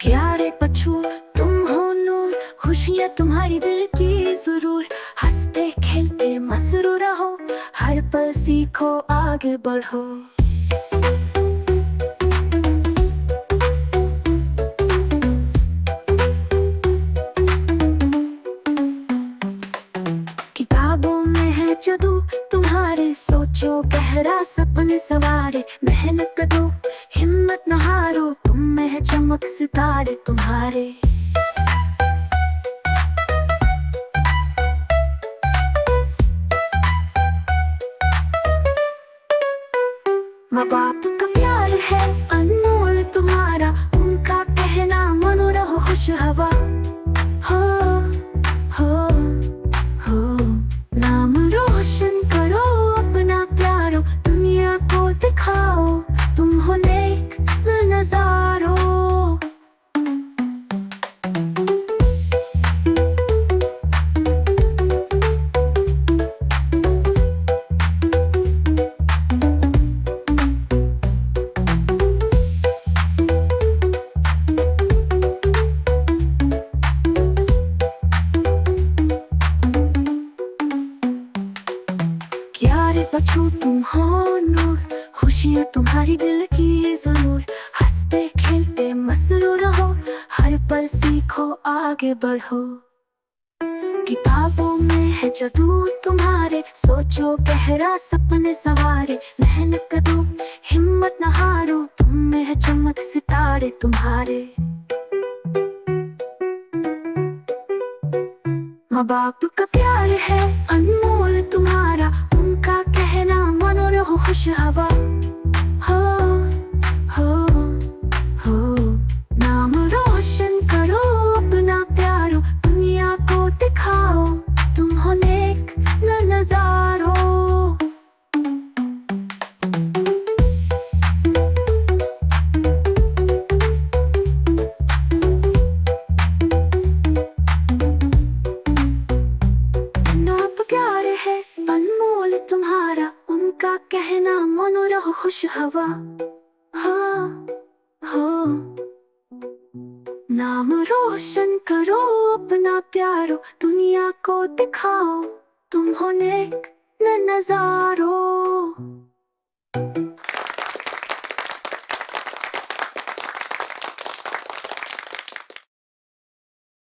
प्यारे पछू तुम हो नूर, खुशियाँ तुम्हारी दिल की जरूर। हंसते खेलते मसरूर रहो, हर पल सीखो आगे बढ़ो। किताबों में है जादू तुम्हारे, सोचो गहरा सपने सवारे। मेहनत करो हिम्मत न हारो, तुम में है चमक सितारे तुम्हारे। माँ बाप का प्यार है अनमोल तुम्हारा, उनका कहना मानो रहो खुश हवा। हो हो हो नाम रोशन करो अपना प्यारो, दुनिया को दिखाओ तुम हो नेक नजारो। प्यारे बच्चों तुम हो नूर, खुशियाँ तुम्हारी दिल की जरूर। हंसते खेलते मसरूर रहो, हर पल सीखो आगे बढ़ो। किताबों में है जादू तुम्हारे, सोचो गहरा सपने सवारे। मेहनत करो हिम्मत न हारो, तुम में है चमक सितारे तुम्हारे। माँ बाप का प्यार है अनमोल तुम्हारा, उनका कहना मानो रहो खुश हवा। हो हो हो नाम रोशन करो अपना प्यारो, दुनिया को दिखाओ तुम हो नेक नजारो। अनमोल तुम्हारा, उनका कहना मानो रहो खुश हवा। हाँ हो नाम रोशन करो अपना प्यारो, दुनिया को दिखाओ तुम हो नेक नजारो।